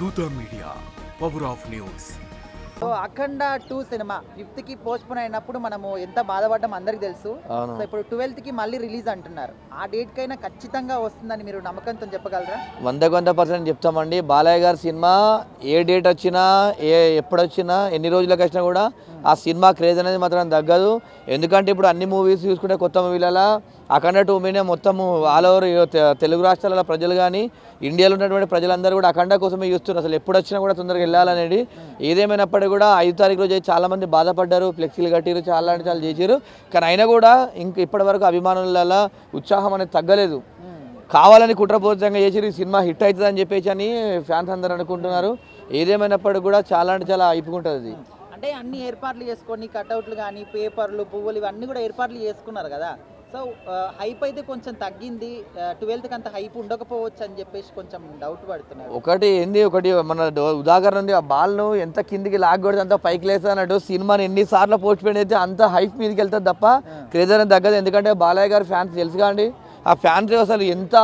దూత media power of news. So Akhanda 2 cinema 5th కి postpone అయినప్పుడు మనము ఎంత బాధపడ్డాం అందరికి తెలుసు. సో ఇప్పుడు 12th కి మళ్ళీ రిలీజ్ అంటున్నారు. ఆ డేట్ కైనా ఖచ్చితంగా వస్తుందని మీరు నమ్మకంతో చెప్పగలరా? 100% చెప్తామండి. బాలయ్య గారి సినిమా ఏ డేట్ వచ్చినా ఎప్పుడు వచ్చినా ఎన్ని రోజులకు వచ్చినా కూడా ఆ సినిమా క్రేజ్ అనేది మాత్రం తగ్గదు. ఎందుకంటే ఇప్పుడు అన్ని మూవీస్ చూసుకుంటే కొత్త మూవీలలో అఖండ 2 మీనే మొత్తము ఆల్ ఓవర్ తెలుగు రాష్ట్రాల ప్రజలు కానీ ఇండియాలో ఉన్నటువంటి ప్రజలందరూ కూడా అఖండ కోసమే చూస్తున్నారు. అసలు ఎప్పుడు వచ్చినా కూడా తొందరగా వెళ్ళాలనేది. ఏదేమైనప్పటికీ కూడా 5 తారీఖు రోజు చాలామంది బాధపడ్డారు, ఫ్లెక్సీలు కట్టిరు, చాలా అంటే చాలా చేసారు. కానీ అయినా కూడా ఇప్పటివరకు అభిమానుల ఉత్సాహం అనేది తగ్గలేదు. కావాలని కుట్రపూరితంగా చేసి ఈ సినిమా హిట్ అవుతుంది అని చెప్పేసి అని ఫ్యాన్స్ అందరూ అనుకుంటున్నారు. ఏదేమైనప్పటికీ కూడా చాలా అంటే చాలా అయిపోతుంది. అంటే అన్ని ఏర్పాట్లు చేసుకొని కట్అవుట్లు కానీ పేపర్లు పువ్వులు ఇవన్నీ కూడా ఏర్పాట్లు చేసుకున్నారు కదా. సో హైప్ అయితే కొంచెం తగ్గింది. 12th అంత హైప్ ఉండకపోవచ్చు అని చెప్పేసి కొంచెం డౌట్ పడుతున్నారు. ఒకటి మన ఉదాహరణ ఉంది. ఆ బాల్ను ఎంత కిందికి లాగకూడదు అంత పైకి లేస్తా అన్నట్టు సినిమాని ఎన్నిసార్లు పోస్ట్ పోయిన అయితే అంత హైప్ మీదకి వెళ్తుంది తప్ప క్రేజ్ అనేది తగ్గదు. ఎందుకంటే బాలయ్య గారి ఫ్యాన్స్ తెలుసు కాండి, ఆ ఫ్యాన్స్ అసలు ఎంత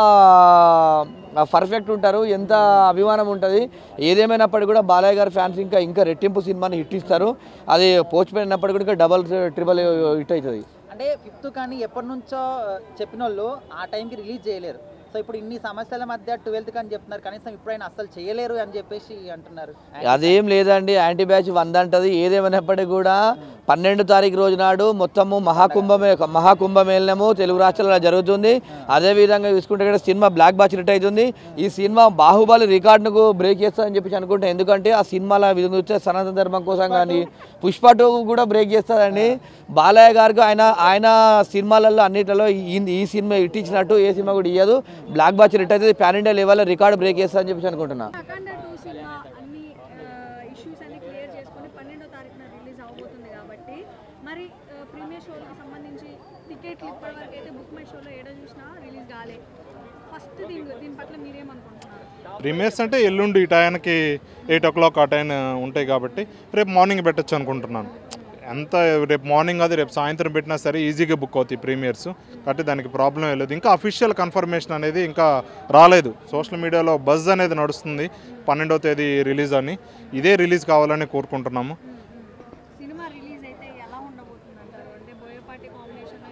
పర్ఫెక్ట్ ఉంటారు, ఎంత అభిమానం ఉంటుంది. ఏదేమైనప్పటికీ కూడా బాలయ్య గారి ఫ్యాన్స్ ఇంకా రెట్టింపు సినిమాని హిట్ ఇస్తారు. అది పోస్ట్ పోయిన అయినప్పటికీ కూడా డబల్ ట్రిబల్ హిట్ అవుతుంది. అంటే 5th కానీ ఎప్పటి నుంచో చెప్పిన వాళ్ళు ఆ టైంకి రిలీజ్ చేయలేరు. సో ఇప్పుడు ఇన్ని సమస్యల మధ్య 12th అని చెప్తున్నారు, కనీసం ఇప్పుడైనా అస్సలు చేయలేరు అని చెప్పేసి అంటున్నారు. అదేం లేదండి, యాంటీ బ్యాచ్ 100 అంటది. ఏదేమైనప్పటికీ కూడా 12 తారీఖు రోజు నాడు మొత్తము మహాకుంభమేళనము తెలుగు రాష్ట్రాలలో జరుగుతుంది. అదేవిధంగా చూసుకుంటే కూడా సినిమా బ్లాక్ బాస్టర్ హిట్ అవుతుంది. ఈ సినిమా బాహుబలి రికార్డును బ్రేక్ చేస్తుందని చెప్పేసి అనుకుంటే, ఎందుకంటే ఆ సినిమాల విధంగా వచ్చే సనాతన ధర్మం కోసం కానీ పుష్ప 2 కూడా బ్రేక్ చేస్తుందండి. బాలయ్య గారికి ఆయన సినిమాలలో అన్నిటిలో ఈ సినిమా హిట్ ఇచ్చినట్టు ఏ సినిమా కూడా ఇయ్యదు. బ్లాక్ బాస్టర్ హిట్ అవుతుంది, పాన్ ఇండియా లెవెల్లో రికార్డు బ్రేక్ చేస్తా అని చెప్పేసి అనుకుంటున్నా. అఖండ 2 సినిమా అన్ని ఇష్యూస్ అన్ని క్లియర్ చేసుకొని 12వ తారీఖున రిలీజ్ అవబోతుంది కాబట్టి మరి ప్రీమియర్ షోలకు సంబంధించి టికెట్లు ఇప్పటివరకు అయితే బుక్ మై షోలో ఏడ చూసినా రిలీజ్ కాలే. ఫస్ట్ దీని పట్ల మీరేమనుకుంటున్నారు? ప్రీమియర్స్ అంటే ఎల్లుండి ఈ టైంకి 8 o'clock ఆ టైం ఉంటాయి కాబట్టి రేపు మార్నింగ్ పెట్టచ్చు అనుకుంటున్నాను. ఎంత రేపు మార్నింగ్ అది రేపు సాయంత్రం పెట్టినా సరే ఈజీగా బుక్ అవుతాయి ప్రీమియర్స్ కాబట్టి దానికి ప్రాబ్లం లేదు. ఇంకా అఫీషియల్ కన్ఫర్మేషన్ అనేది ఇంకా రాలేదు. సోషల్ మీడియాలో బజ్ అనేది నడుస్తుంది 12వ తేదీ రిలీజ్ అని. ఇదే రిలీజ్ కావాలని కోరుకుంటున్నాము. సినిమా రిలీజ్ అయితే ఎలా ఉండబోతుంది అంటారు? అంటే బోయపాటి కాంబినేషన్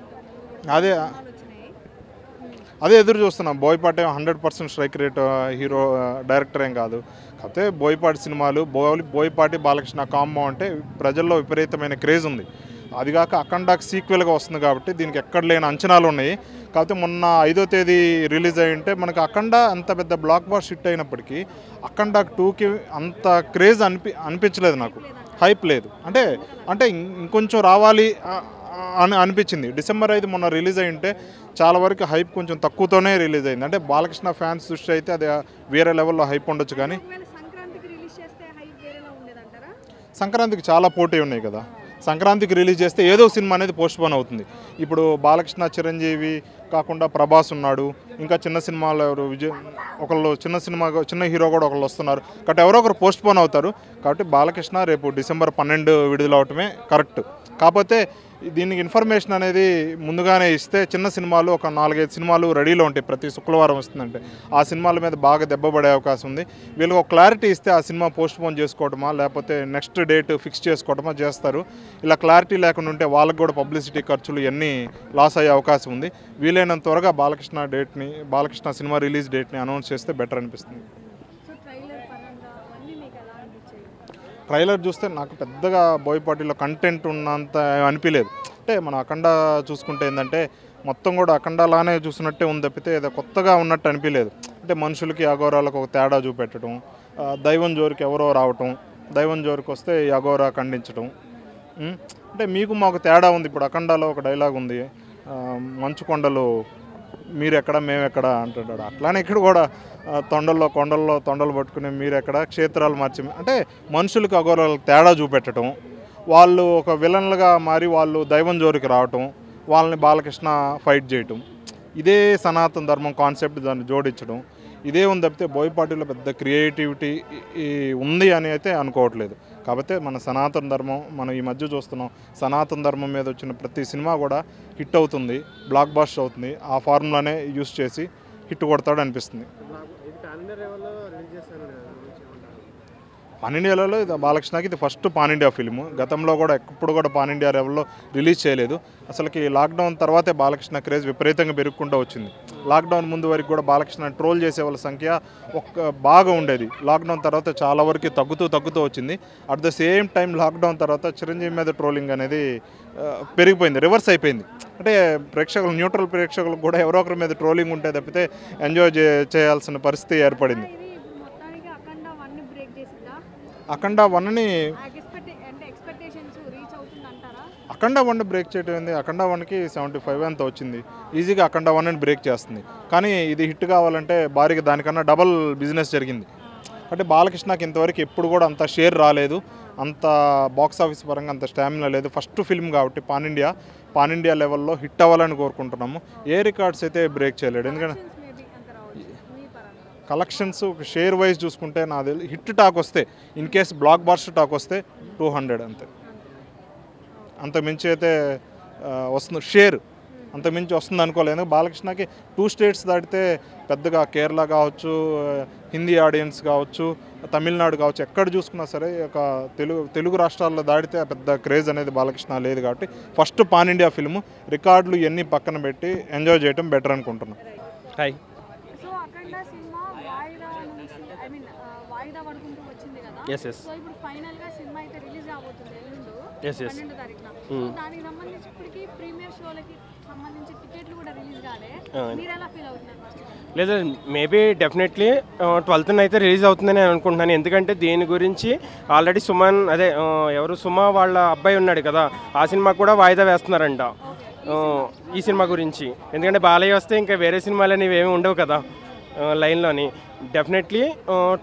అదే ఎదురు చూస్తున్నాం. Boyapati 100% strike rate hero director ఏం కాదు. కాకపోతే బోయపాటి సినిమాలు బోయపాటి బాలకృష్ణ కాంబో అంటే ప్రజల్లో విపరీతమైన క్రేజ్ ఉంది. అదిగాక అఖండాకి సీక్వెల్గా వస్తుంది కాబట్టి దీనికి ఎక్కడ లేని అంచనాలు ఉన్నాయి. కాకపోతే మొన్న 5వ తేదీ రిలీజ్ అయ్యి ఉంటే మనకు అఖండ అంత పెద్ద బ్లాక్ బాస్టర్ హిట్ అయినప్పటికీ అఖండ 2కి అంత క్రేజ్ అనిపించలేదు నాకు. హైప్ లేదు. అంటే ఇంకొంచెం రావాలి అని అనిపించింది. December 5 మొన్న రిలీజ్ అయ్యి ఉంటే చాలా వరకు హైప్ కొంచెం తక్కువతోనే రిలీజ్ అయింది. అంటే బాలకృష్ణ ఫ్యాన్స్ దృష్టి అయితే అది వేరే లెవెల్లో హైప్ ఉండొచ్చు. కానీ సంక్రాంతికి చాలా పోటీ ఉన్నాయి కదా. సంక్రాంతికి రిలీజ్ చేస్తే ఏదో సినిమా అనేది పోస్ట్ పోన్ అవుతుంది. ఇప్పుడు బాలకృష్ణ, చిరంజీవి కాకుండా ప్రభాస్ ఉన్నాడు, ఇంకా చిన్న సినిమాలు ఎవరు ఒకళ్ళు చిన్న హీరో కూడా ఒకళ్ళు వస్తున్నారు కాబట్టి ఎవరో ఒకరు పోస్ట్ పోన్ అవుతారు. కాబట్టి బాలకృష్ణ రేపు December 12 విడుదలవటమే కరెక్ట్. కాకపోతే దీనికి ఇన్ఫర్మేషన్ అనేది ముందుగానే ఇస్తే చిన్న సినిమాలు ఒక 4-5 సినిమాలు రెడీలో ఉంటాయి. ప్రతి శుక్రవారం వస్తుందంటే ఆ సినిమాల మీద బాగా దెబ్బపడే అవకాశం ఉంది. వీళ్ళకి ఒక క్లారిటీ ఇస్తే ఆ సినిమా పోస్ట్ పోన్ చేసుకోవటమా లేకపోతే నెక్స్ట్ డేట్ ఫిక్స్ చేసుకోవటమా చేస్తారు. ఇలా క్లారిటీ లేకుండా ఉంటే వాళ్ళకి కూడా పబ్లిసిటీ ఖర్చులు ఇవన్నీ లాస్ అయ్యే అవకాశం ఉంది. వీలైనంత త్వరగా బాలకృష్ణ సినిమా రిలీజ్ డేట్ని అనౌన్స్ చేస్తే బెటర్ అనిపిస్తుంది. ట్రైలర్ చూస్తే నాకు పెద్దగా బోయపాటిలో కంటెంట్ ఉన్నంత అనిపించలేదు. అంటే మనం అఖండ చూసుకుంటే ఏంటంటే మొత్తం కూడా అఖండలానే చూసినట్టే ఉంది తప్పితే ఏదో కొత్తగా ఉన్నట్టు అనిపించలేదు. అంటే మనుషులకి అఘోరాలకు ఒక తేడా చూపెట్టడం, దైవం జోరికి ఎవరో రావటం, దైవం జోరికి వస్తే అఘోరా ఖండించడం. అంటే మీకు మాకు తేడా ఉంది. ఇప్పుడు అఖండలో ఒక డైలాగ్ ఉంది, మంచు కొండలు మీరెక్కడ మేమెక్కడ అంటున్నాడు. అట్లానే ఇక్కడ కూడా కొండల్లో పట్టుకునే మీరెక్కడ క్షేత్రాలు మార్చి అంటే మనుషులకు అఘోరాలకు తేడా చూపెట్టడం, వాళ్ళు ఒక విలన్లుగా మారి వాళ్ళు దైవం జోరికి రావటం, వాళ్ళని బాలకృష్ణ ఫైట్ చేయటం, ఇదే సనాతన ధర్మం కాన్సెప్ట్ దాన్ని జోడించడం, ఇదే ఉంది తప్పితే బోయపాటిలో పెద్ద క్రియేటివిటీ ఉంది అని అయితే అనుకోవట్లేదు. కాకపోతే మన సనాతన ధర్మం మనం ఈ మధ్య చూస్తున్నాం. సనాతన ధర్మం మీద వచ్చిన ప్రతి సినిమా కూడా హిట్ అవుతుంది, బ్లాక్ బాస్టర్ అవుతుంది. ఆ ఫార్ములానే యూస్ చేసి హిట్ కొడతాడు అనిపిస్తుంది. పాన్ ఇండియాలో ఇది బాలకృష్ణకి ఇది ఫస్ట్ పాన్ ఇండియా ఫిల్మ్. గతంలో కూడా ఎప్పుడు కూడా పాన్ ఇండియా లెవెల్లో రిలీజ్ చేయలేదు. అసలుకి లాక్డౌన్ తర్వాతే బాలకృష్ణ క్రేజ్ విపరీతంగా పెరుగుకుంటూ వచ్చింది. లాక్డౌన్ ముందు వరకు కూడా బాలకృష్ణ ట్రోల్ చేసే వాళ్ళ సంఖ్య బాగా ఉండేది. లాక్డౌన్ తర్వాత చాలా వరకు తగ్గుతూ వచ్చింది. At the same time lockdown తర్వాత చిరంజీవి మీద ట్రోలింగ్ అనేది పెరిగిపోయింది, రివర్స్ అయిపోయింది. అంటే ప్రేక్షకులు, న్యూట్రల్ ప్రేక్షకులకు కూడా ఎవరో ఒకరి మీద ట్రోలింగ్ ఉంటే తప్పితే ఎంజాయ్ చేయాల్సిన పరిస్థితి ఏర్పడింది. అఖండ 1ని అఖండ 1 బ్రేక్ చేయడం ఏంది? అఖండ 1కి 75 ఎంత వచ్చింది, ఈజీగా అఖండ 1ని బ్రేక్ చేస్తుంది. కానీ ఇది హిట్ కావాలంటే భారీగా దానికన్నా డబల్ బిజినెస్ జరిగింది. అంటే బాలకృష్ణకి ఇంతవరకు ఎప్పుడు కూడా అంత షేర్ రాలేదు, అంత బాక్స్ ఆఫీస్ పరంగా అంత స్టామినా లేదు. ఫస్ట్ ఫిల్మ్ కాబట్టి పాన్ ఇండియా లెవెల్లో హిట్ అవ్వాలని కోరుకుంటున్నాము. ఏ రికార్డ్స్ అయితే బ్రేక్ చేయలేడు. ఎందుకంటే కలెక్షన్స్ షేర్ వైజ్ చూసుకుంటే నాది హిట్ టాక్ వస్తే, in case blockbuster talk వస్తే 200 అంతే. అంత మించి అయితే వస్తుంది షేర్, అంత మించి వస్తుంది అనుకోలేదు. బాలకృష్ణకి 2 స్టేట్స్ దాటితే పెద్దగా కేరళ కావచ్చు, హిందీ ఆడియన్స్ కావచ్చు, తమిళనాడు కావచ్చు, ఎక్కడ చూసుకున్నా సరే ఒక తెలుగు రాష్ట్రాల్లో దాటితే పెద్ద క్రేజ్ అనేది బాలకృష్ణ లేదు. కాబట్టి ఫస్ట్ పాన్ ఇండియా ఫిల్మ్ రికార్డులు ఇవన్నీ పక్కన పెట్టి ఎంజాయ్ చేయడం బెటర్ అనుకుంటున్నాను. హాయ్. సో అఖండ సినిమా వాయిదా నుంచి వాయిదా పడుకుంటూ వచ్చింది కదా. సో ఇప్పుడు ఫైనల్ గా సినిమా అయితే రిలీజ్ అవబోతుంది ఎల్లుండి 12వ తారీఖున. సో దానికి సంబంధించి ఇప్పటికి ప్రీమియర్ షోలకి సంబంధించి టికెట్లు కూడా రిలీజ్ కాలే. మీరు ఎలా ఫీల్ అవుతున్నారు? లేదు, మేబీ డెఫినెట్లీ 12th అయితే రిలీజ్ అవుతుందని నేను అనుకుంటున్నాను. ఎందుకంటే దీని గురించి ఆల్రెడీ సుమన్, అదే ఎవరు సుమ వాళ్ళ అబ్బాయి ఉన్నాడు కదా, ఆ సినిమా కూడా వాయిదా వేస్తున్నారంట ఈ సినిమా గురించి. ఎందుకంటే బాలయ్య వస్తే ఇంకా వేరే సినిమాలు అనేవి ఏమి ఉండవు కదా లైన్లోని. డెఫినెట్లీ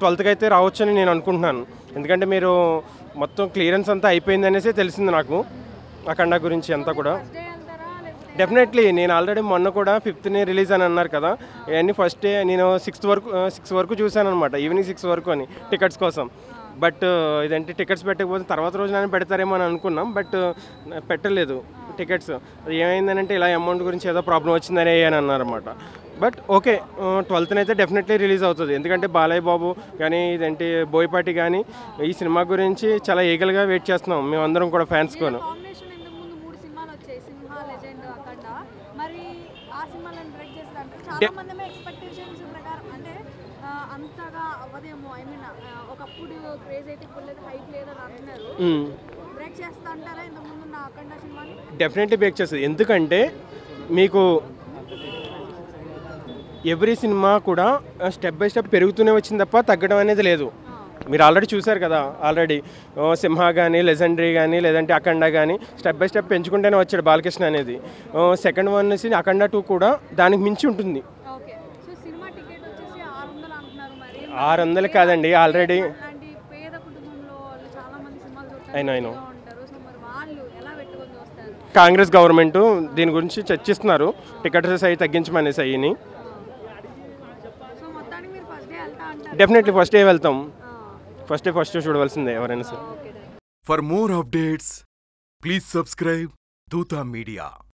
12th అయితే రావచ్చు అని నేను అనుకుంటున్నాను. ఎందుకంటే మీరు మొత్తం క్లియరెన్స్ అంతా అయిపోయింది అనేసి తెలిసింది నాకు అఖండ గురించి అంతా కూడా. డెఫినెట్లీ నేను ఆల్రెడీ మొన్న కూడా 5th రిలీజ్ అని అన్నారు కదా, ఇవన్నీ ఫస్ట్ డే నేను 6 వరకు చూశాను అనమాట, ఈవినింగ్ 6 వరకు అని టికెట్స్ కోసం. బట్ ఇదంటే టికెట్స్ పెట్టకపోతే తర్వాత రోజు నేను పెడతారేమో అని అనుకున్నాం, బట్ పెట్టలేదు టికెట్స్. ఏమైందనంటే ఇలా అమౌంట్ గురించి ఏదో ప్రాబ్లం వచ్చిందని అని అన్నారన్నమాట. బట్ ఓకే, 12th అయితే డెఫినెట్లీ రిలీజ్ అవుతుంది. ఎందుకంటే బాలయ్య బాబు కానీ ఇదేంటి బోయపాటి కానీ ఈ సినిమా గురించి చాలా ఈగల్గా వెయిట్ చేస్తున్నాం మేమందరం కూడా, ఫ్యాన్స్ కూడా. డెఫినెట్లీ బ్రేక్ చేస్తుంది. ఎందుకంటే మీకు ఎవ్రీ సినిమా కూడా స్టెప్ బై స్టెప్ పెరుగుతూనే వచ్చింది తప్ప తగ్గడం అనేది లేదు. మీరు ఆల్రెడీ చూశారు కదా, ఆల్రెడీ సింహ కానీ, లెజెండరీ కానీ, లేదంటే అఖండ కానీ స్టెప్ బై స్టెప్ పెంచుకుంటూనే వచ్చాడు బాలకృష్ణ అనేది. సెకండ్ వన్ నుంచి అఖండ 2 కూడా దానికి మించి ఉంటుంది. 600 కాదండి ఆల్రెడీ. అయినా కాంగ్రెస్ గవర్నమెంట్ దీని గురించి చర్చిస్తున్నారు, టికెట్స్ అవి తగ్గించమనేసి అయ్యి. డెఫినెట్లీ ఫస్ట్ డే వెళ్తాం, ఫస్ట్ చూడవలసిందే ఎవరైనా సరే. For more updates, please subscribe Dutta Media.